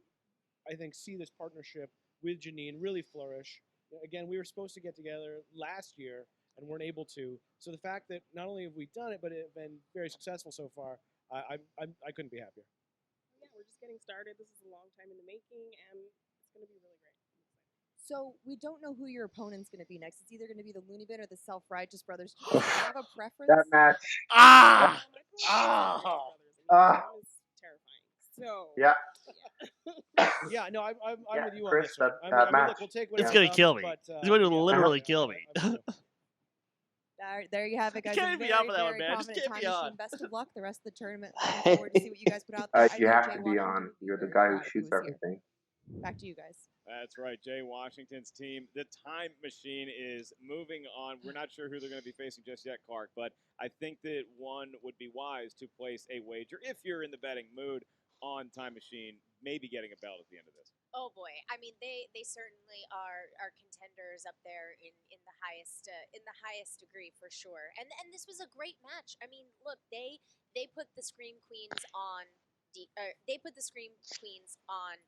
I think, see this partnership with Janine really flourish. Again, we were supposed to get together last year and weren't able to. So the fact that not only have we done it, but it have been very successful so far, I couldn't be happier. Yeah, we're just getting started. This is a long time in the making, and it's going to be really great. So we don't know who your opponent's going to be next. It's either going to be the Looney Bin or the Self-Righteous Brothers. Do you have a preference? That match. It's terrifying. So Yeah. Yeah, no, I'm Yeah, with you Chris, on this one. that match. Look, we'll take It's gonna kill me. But, It's going to literally kill me. there you have it, guys. You can't A be very, on for that one, very man. Just confident get me Time on. Machine. Best of luck the rest of the tournament. Looking forward to see what you guys put out there. I You know have Jay to be Washington on. would be You're the very guy who proud if he shoots was here. everything. Back to you guys. That's right, Jay Washington's team. The Time Machine is moving on. We're not sure who they're going to be facing just yet, Clark, but I think that one would be wise to place a wager, if you're in the betting mood, on Time Machine, maybe getting a belt at the end of this. Oh boy! I mean, they certainly are contenders up there in the highest degree for sure. And this was a great match. I mean, look, they put the Scream Queens on. They put the Scream Queens on.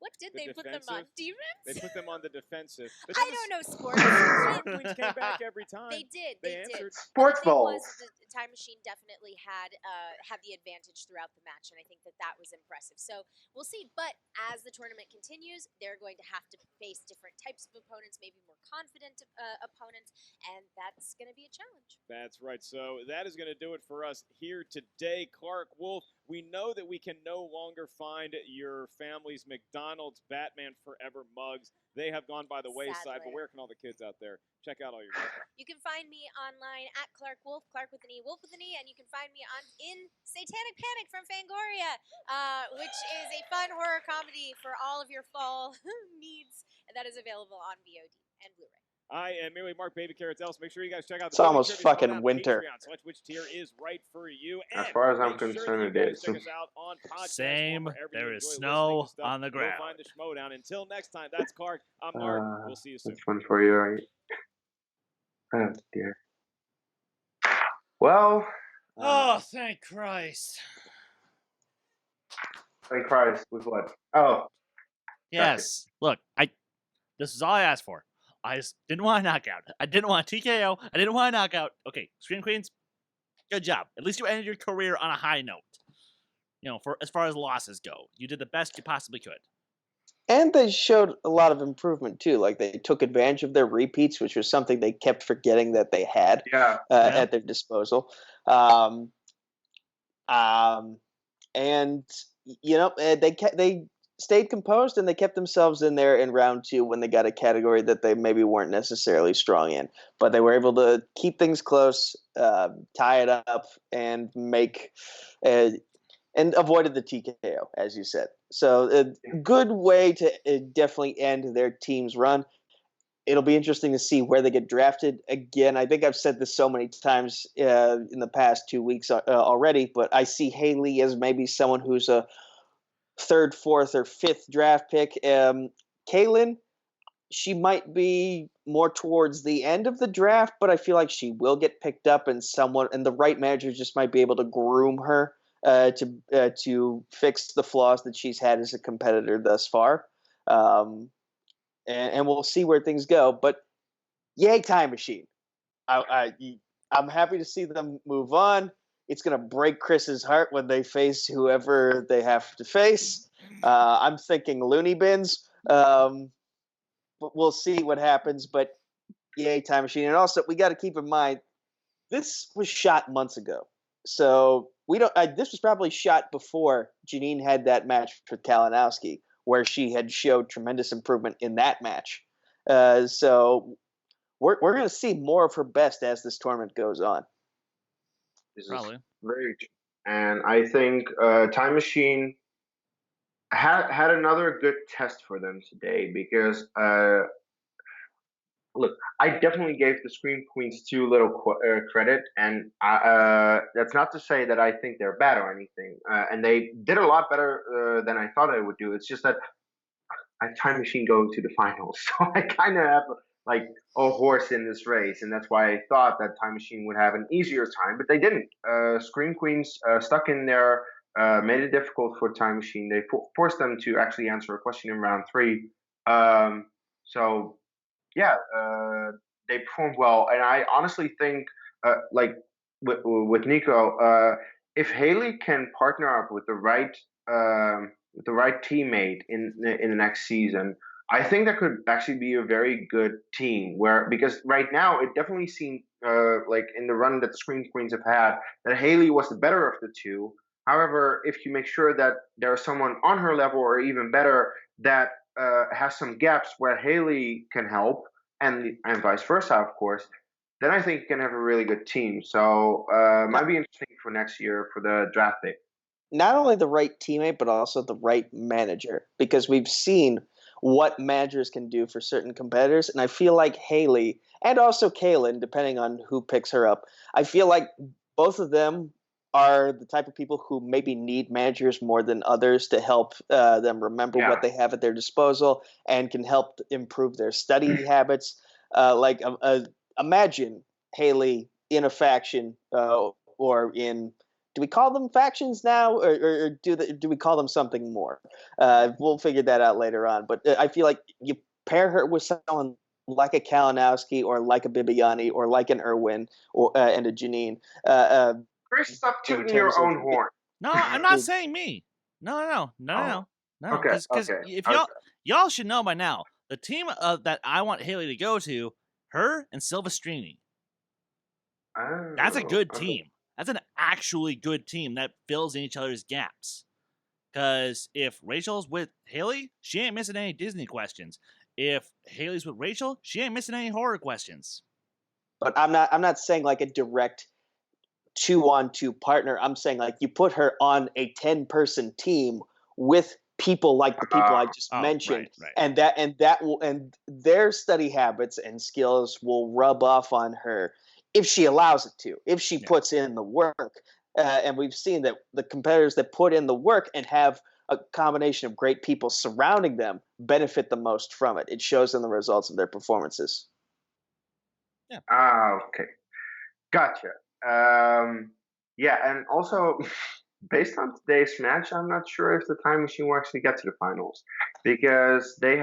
What did they put them on? Defense? They put them on the defensive. I don't know sports. Queens came back every time. They did. They They did. answered. Sports The thing balls. was the Time Machine definitely had the advantage throughout the match, and I think that was impressive. So we'll see. But as the tournament continues, they're going to have to face different types of opponents, maybe more confident opponents, and that's going to be a challenge. That's right. So that is going to do it for us here today. Clark Wolf, we know that we can no longer find your family's McDonald's Batman Forever mugs. they have gone by the wayside. Sadly. But where can all the kids out there check out all your stuff? You can find me online at Clark Wolf, Clark with an E, Wolf with an E, and you can find me in Satanic Panic from Fangoria, which is a fun horror comedy for all of your fall needs, and that is available on VOD and Blu-ray. I am Merely Mark Baby Carrots else. Make sure you guys check out the It's almost Charity fucking Schmoedown winter. Patreon. Select which tier is right for you. As And far as I'm make sure concerned, that you it guys is. check us out on podcast. Same. Wherever you There is enjoy snow listening to stuff, on the ground. You'll find the Schmoedown. Until next time, that's Clark. I'm Mark. We'll see you soon. That's fun for you, right? Oh, dear. Well. Oh, thank Christ. Thank Christ. With what? Oh. Yes. Look, this is all I asked for. I just didn't want a knockout. I didn't want a TKO. I didn't want a knockout. Okay, Scream Queens, good job. At least you ended your career on a high note. For as far as losses go, you did the best you possibly could. And they showed a lot of improvement too. Like they took advantage of their repeats, which was something they kept forgetting that they had at their disposal. And they stayed composed and they kept themselves in there in round 2 when they got a category that they maybe weren't necessarily strong in, but they were able to keep things close, tie it up, and make and avoided the TKO, as you said. So a good way to definitely end their team's run. It'll be interesting to see where they get drafted. Again, I think I've said this so many times in the past 2 weeks already, but I see Haley as maybe someone who's a 3rd, 4th, or 5th draft pick. Kaylin, she might be more towards the end of the draft, but I feel like she will get picked up, and the right manager just might be able to groom her to fix the flaws that she's had as a competitor thus far. And we'll see where things go. But yay, Time Machine! I'm happy to see them move on. It's going to break Chris's heart when they face whoever they have to face. I'm thinking Looney Bins. But we'll see what happens. But yay, Time Machine. And also, we got to keep in mind, this was shot months ago. So this was probably shot before Janine had that match with Kalinowski, where she had showed tremendous improvement in that match. So we're going to see more of her best as this tournament goes on. This Probably. is very true. And I think Time Machine had another good test for them today because, look, I definitely gave the Scream Queens too little credit, and that's not to say that I think they're bad or anything. And they did a lot better than I thought they would do. It's just that Time Machine going to the finals, so I kind of have like a horse in this race, and that's why I thought that Time Machine would have an easier time, but they didn't. Scream Queens stuck in there, made it difficult for Time Machine. They forced them to actually answer a question in round 3. So yeah, they performed well, and I honestly think, like with Nico, if Haley can partner up with the right teammate in the next season, I think that could actually be a very good team. Because right now it definitely seemed like in the run that the Scream Queens have had, that Haley was the better of the two. However, if you make sure that there's someone on her level or even better that has some gaps where Haley can help, and vice versa, of course, then I think you can have a really good team. So might be interesting for next year for the draft pick. Not only the right teammate, but also the right manager, because we've seen what managers can do for certain competitors. And I feel like Haley and also Kaylin, depending on who picks her up, I feel like both of them are the type of people who maybe need managers more than others to help them remember what they have at their disposal and can help improve their study habits. Imagine Haley in a faction or in... Do we call them factions now, or do we call them something more? We'll figure that out later on. But I feel like you pair her with someone like a Kalinowski or like a Bibiani or like an Irwin and a Janine. Chris, stop tooting your own horn. No, I'm not saying me. No. Because if y'all should know by now, the team that I want Haley to go to, her and Silvestrini. That's a good team. That's an actually good team that fills in each other's gaps. Because if Rachel's with Haley, she ain't missing any Disney questions. if Haley's with Rachel, she ain't missing any horror questions. But I'm not saying like a direct 2-on-2 partner. I'm saying like you put her on a 10-person team with people like the people I just mentioned, right. and their study habits and skills will rub off on her if she allows it to, if she puts in the work. And we've seen that the competitors that put in the work and have a combination of great people surrounding them benefit the most from it. It shows in the results of their performances. Yeah. Okay. Gotcha. Yeah, and also based on today's match, I'm not sure if the Time Machine will actually get to the finals because they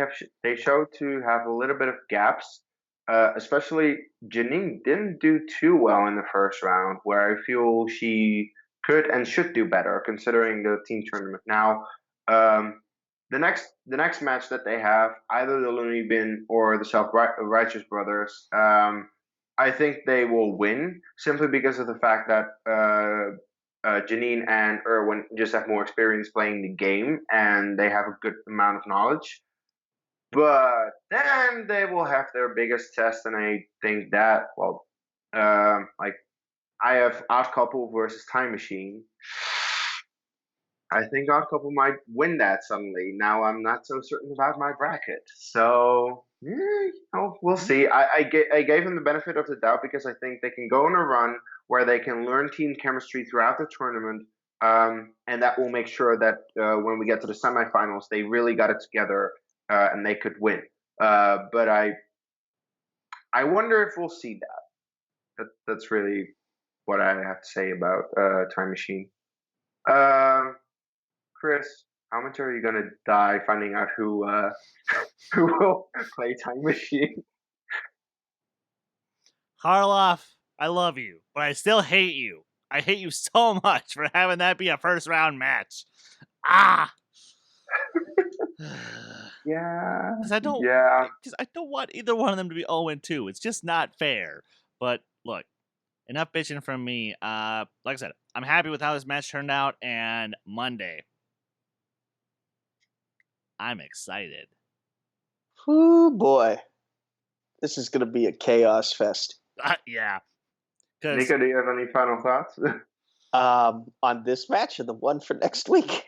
showed to have a little bit of gaps. Especially Janine didn't do too well in the first round, where I feel she could and should do better considering the team tournament. Now, the next match that they have, either the Looney Bin or the Self Righteous Brothers, I think they will win simply because of the fact that Janine and Erwin just have more experience playing the game and they have a good amount of knowledge. But then they will have their biggest test, and I think that, well, like I have Odd Couple versus Time Machine. I think Odd Couple might win that suddenly. Now I'm not so certain about my bracket, so we'll see. I gave them the benefit of the doubt because I think they can go on a run where they can learn team chemistry throughout the tournament, and that will make sure that when we get to the semifinals, they really got it together and they could win. But I wonder if we'll see that. That's really what I have to say about Time Machine. Chris, how much are you gonna die finding out who will play Time Machine? Harloff, I love you, but I still hate you. I hate you so much for having that be a first round match. Yeah. Because I don't want either one of them to be 0-2. It's just not fair. But look, enough bitching from me. Like I said, I'm happy with how this match turned out, and Monday, I'm excited. Oh boy, this is gonna be a chaos fest. Yeah. Nico, do you have any final thoughts? On this match or the one for next week?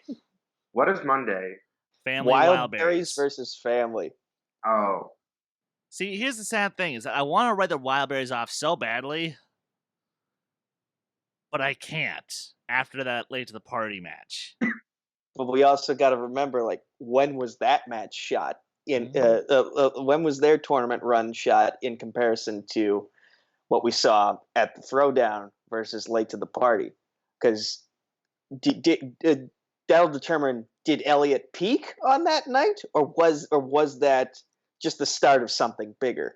What is Monday? Family Wildberries versus Family. Oh. See, here's the sad thing: is that I want to write the Wildberries off so badly, but I can't after that late to the party match. But we also got to remember, like, when was that match shot? When was their tournament run shot in comparison to what we saw at the Throwdown versus late to the party? Because that'll determine, did Elliot peak on that night, or was that just the start of something bigger?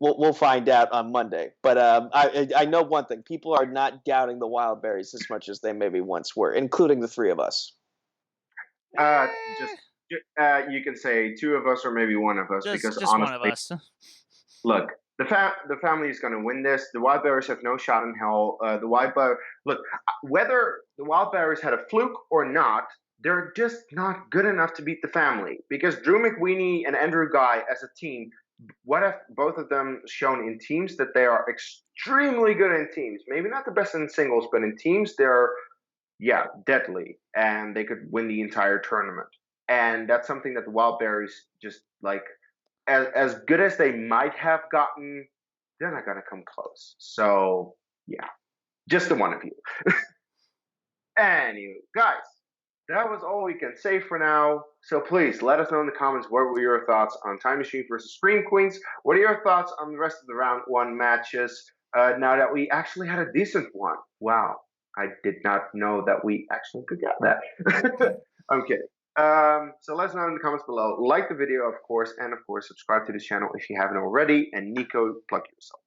We'll find out on Monday. But I know one thing: people are not doubting the Wildberries as much as they maybe once were, including the three of us. You can say two of us or maybe one of us, because just honestly, one of us. Look, the family is going to win this. The Wildberries have no shot in hell. Whether the Wildberries had a fluke or not, they're just not good enough to beat the family. Because Drew McWeeny and Andrew Guy as a team, what have both of them shown in teams? That they are extremely good in teams. Maybe not the best in singles, but in teams they're deadly, and they could win the entire tournament. And that's something that the Wildberries just like, as good as they might have gotten, they're not gonna come close. So yeah, just the one of you. Anyway, guys, that was all we can say for now. So please let us know in the comments what were your thoughts on Time Machine versus Scream Queens. What are your thoughts on the rest of the round one matches? Now that we actually had a decent one. Wow. I did not know that we actually could get that. I'm kidding. So let us know in the comments below. Like the video, of course, and of course, subscribe to the channel if you haven't already. And Nico, plug yourself.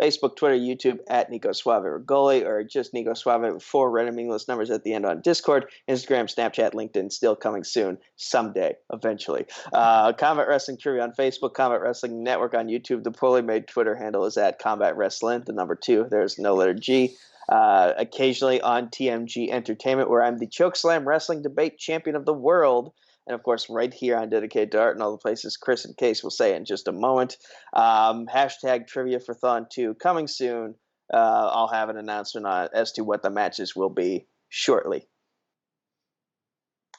Facebook, Twitter, YouTube at Nico Suave Regoli, or just Nico Suave with 4 random meaningless numbers at the end on Discord, Instagram, Snapchat, LinkedIn, still coming soon, someday, eventually. Combat Wrestling Trivia on Facebook, Combat Wrestling Network on YouTube. The poorly made Twitter handle is at Combat Wrestling, the number 2. There's no letter G. Occasionally on TMG Entertainment, where I'm the Chokeslam Wrestling Debate Champion of the World. and of course right here on Dedicated to Art and all the places Chris and Case will say in just a moment. Hashtag Trivia for Thon 2 coming soon. I'll have an announcement as to what the matches will be shortly.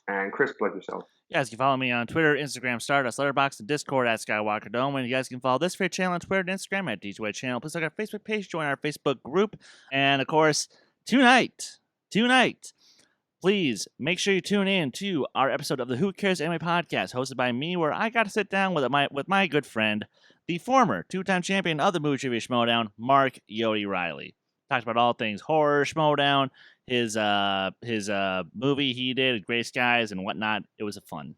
And Chris, plug yourself. You guys can follow me on Twitter, Instagram, Stardust, Letterboxd, and Discord at Skywalker Dome. And you guys can follow this fair channel on Twitter and Instagram at D2A channel. Please like our Facebook page, join our Facebook group. And of course, tonight, please make sure you tune in to our episode of the Who Cares Anime Podcast, hosted by me, where I got to sit down with my good friend, the former 2-time champion of the Movie Trivia Schmoedown, Mark Yodi Riley. Talked about all things horror, Schmoedown, his movie he did, Gray Skies and whatnot. It was fun.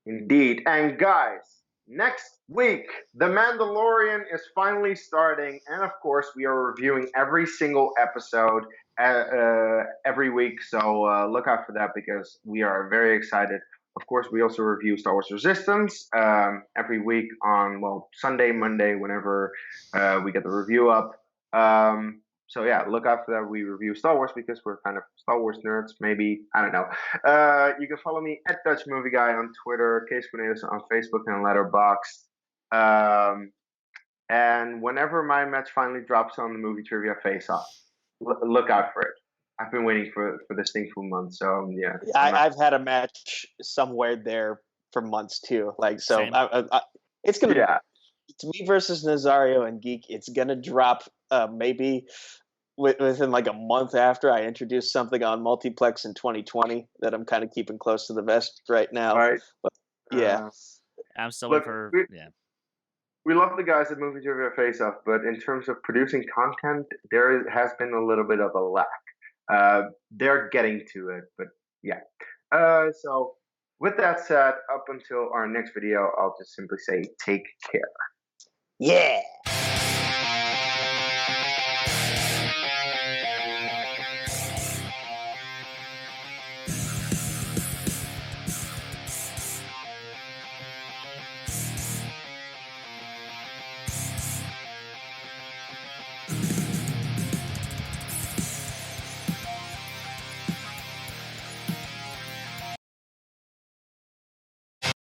Indeed. And guys, next week, The Mandalorian is finally starting. And of course, we are reviewing every single episode every week. So look out for that because we are very excited. Of course, we also review Star Wars Resistance every week on, Sunday, Monday, whenever we get the review up. So yeah, look out for that. We review Star Wars because we're kind of Star Wars nerds, maybe. I don't know. You can follow me at Dutch Movie Guy on Twitter, Case Cornelius on Facebook and Letterboxd. And whenever my match finally drops on the Movie Trivia Face Off, look out for it. I've been waiting for this thing for months, so yeah. I've had a match somewhere there for months too. It's gonna. Yeah. It's me versus Nazario and Geek. It's gonna drop maybe within like a month after I introduce something on Multiplex in 2020 that I'm kind of keeping close to the vest right now. Right. But, yeah. I'm still waiting for. We love the guys at Movie Trivia Face Off, but in terms of producing content, there has been a little bit of a lack. They're getting to it, but yeah. So with that said, up until our next video, I'll just simply say take care. Yeah.